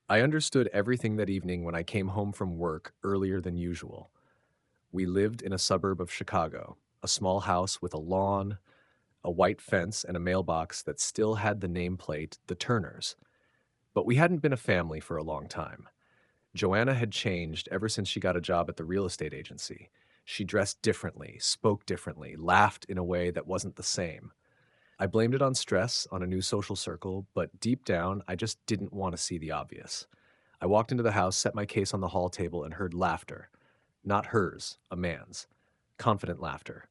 I understood everything that evening when I came home from work earlier than usual. We lived in a suburb of Chicago, a small house with a lawn, a white fence, and a mailbox that still had the nameplate, The Turners. But we hadn't been a family for a long time. Joanna had changed ever since she got a job at the real estate agency. She dressed differently, spoke differently, laughed in a way that wasn't the same. I blamed it on stress, on a new social circle, but deep down, I just didn't want to see the obvious. I walked into the house, set my case on the hall table, and heard laughter. Not hers, a man's. Confident laughter.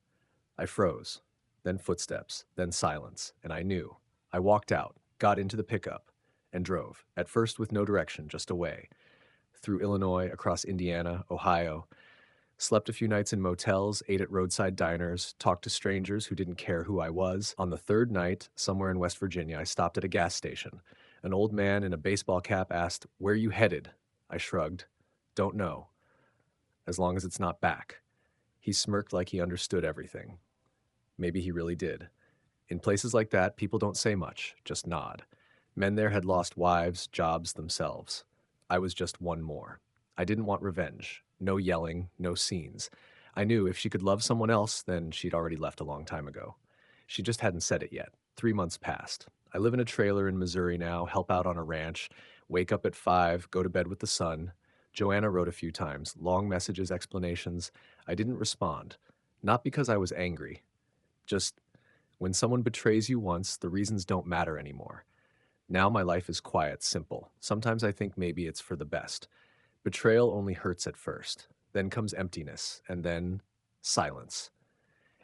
I froze. Then footsteps, then silence, and I knew. I walked out, got into the pickup, and drove, at first with no direction, just away, through Illinois, across Indiana, Ohio. Slept a few nights in motels, ate at roadside diners, talked to strangers who didn't care who I was. On the third night, somewhere in West Virginia, I stopped at a gas station. An old man in a baseball cap asked, "Where you headed?" I shrugged. "Don't know, as long as it's not back." He smirked like he understood everything. Maybe he really did. In places like that, people don't say much, just nod. Men there had lost wives, jobs themselves. I was just one more. I didn't want revenge. No yelling, no scenes. I knew if she could love someone else, then she'd already left a long time ago. She just hadn't said it yet. 3 months passed. I live in a trailer in Missouri now, help out on a ranch, wake up at 5, go to bed with the sun. Joanna wrote a few times, long messages, explanations. I didn't respond. Not because I was angry, just when someone betrays you once, the reasons don't matter anymore. Now my life is quiet, simple. Sometimes I think maybe it's for the best. Betrayal only hurts at first. Then comes emptiness, and then silence.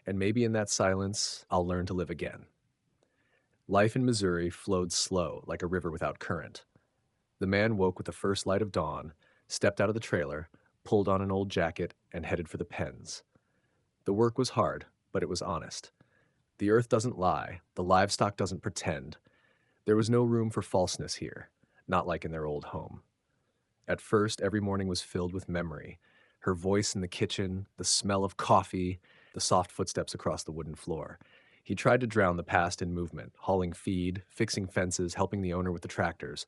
And maybe in that silence, I'll learn to live again. Life in Missouri flowed slow, like a river without current. The man woke with the first light of dawn, stepped out of the trailer, pulled on an old jacket, and headed for the pens. The work was hard, but it was honest. The earth doesn't lie, the livestock doesn't pretend. There was no room for falseness here, not like in their old home. At first, every morning was filled with memory. Her voice in the kitchen, the smell of coffee, the soft footsteps across the wooden floor. He tried to drown the past in movement, hauling feed, fixing fences, helping the owner with the tractors.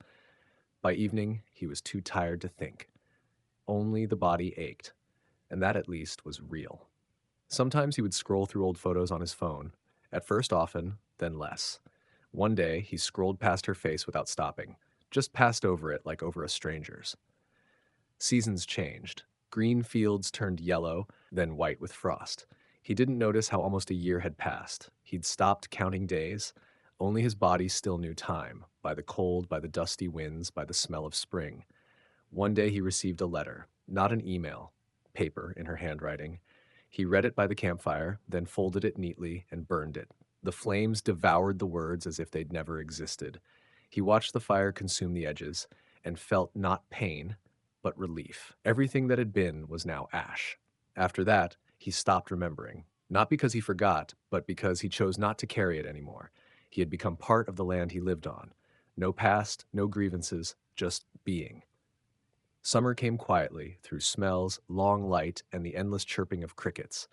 By evening, he was too tired to think. Only the body ached, and that at least was real. Sometimes he would scroll through old photos on his phone, at first often, then less. One day, he scrolled past her face without stopping, just passed over it like over a stranger's. Seasons changed. Green fields turned yellow, then white with frost. He didn't notice how almost a year had passed. He'd stopped counting days. Only his body still knew time, by the cold, by the dusty winds, by the smell of spring. One day he received a letter, not an email, paper in her handwriting. He read it by the campfire, then folded it neatly and burned it. The flames devoured the words as if they'd never existed. He watched the fire consume the edges and felt not pain, but relief. Everything that had been was now ash. After that, he stopped remembering, not because he forgot, but because he chose not to carry it anymore. He had become part of the land he lived on. No past, no grievances, just being. Summer came quietly, through smells, long light, and the endless chirping of crickets.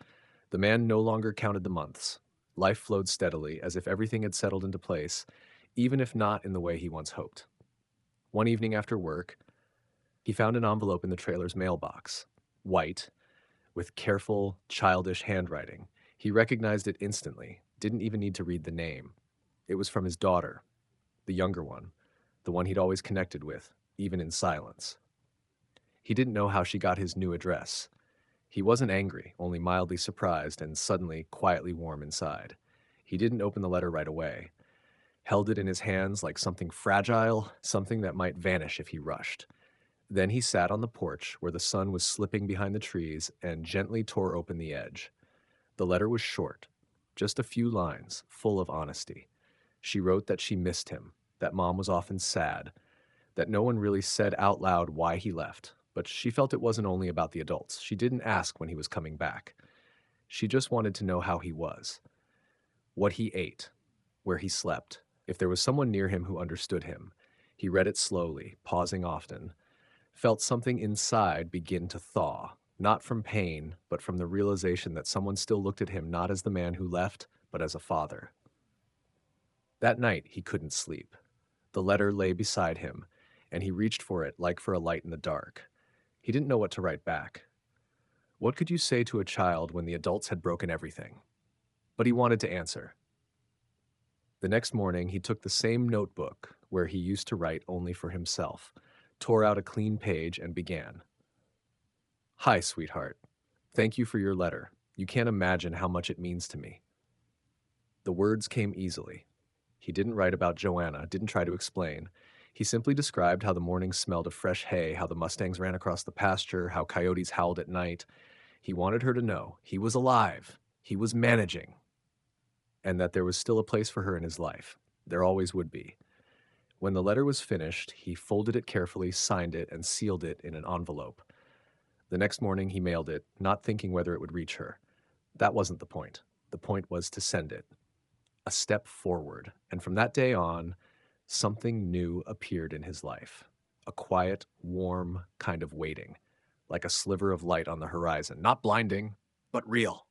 The man no longer counted the months. Life flowed steadily, as if everything had settled into place, even if not in the way he once hoped. One evening after work, he found an envelope in the trailer's mailbox, white, with careful, childish handwriting. He recognized it instantly, didn't even need to read the name. It was from his daughter, the younger one, the one he'd always connected with, even in silence. He didn't know how she got his new address. He wasn't angry, only mildly surprised and suddenly quietly warm inside. He didn't open the letter right away, held it in his hands like something fragile, something that might vanish if he rushed. Then he sat on the porch where the sun was slipping behind the trees and gently tore open the edge. The letter was short, just a few lines, full of honesty. She wrote that she missed him, that mom was often sad, that no one really said out loud why he left, but she felt it wasn't only about the adults. She didn't ask when he was coming back. She just wanted to know how he was, what he ate, where he slept, if there was someone near him who understood him. He read it slowly, pausing often, felt something inside begin to thaw, not from pain, but from the realization that someone still looked at him not as the man who left, but as a father. That night, he couldn't sleep. The letter lay beside him, and he reached for it like for a light in the dark. He didn't know what to write back. What could you say to a child when the adults had broken everything? But he wanted to answer. The next morning, he took the same notebook where he used to write only for himself, tore out a clean page, and began. Hi, sweetheart. Thank you for your letter. You can't imagine how much it means to me. The words came easily. He didn't write about Joanna, didn't try to explain. He simply described how the morning smelled of fresh hay, how the Mustangs ran across the pasture, how coyotes howled at night. He wanted her to know he was alive, he was managing, and that there was still a place for her in his life. There always would be. When the letter was finished, he folded it carefully, signed it, and sealed it in an envelope. The next morning, he mailed it, not thinking whether it would reach her. That wasn't the point. The point was to send it. A step forward. And from that day on, something new appeared in his life. A quiet, warm kind of waiting, like a sliver of light on the horizon. Not blinding, but real.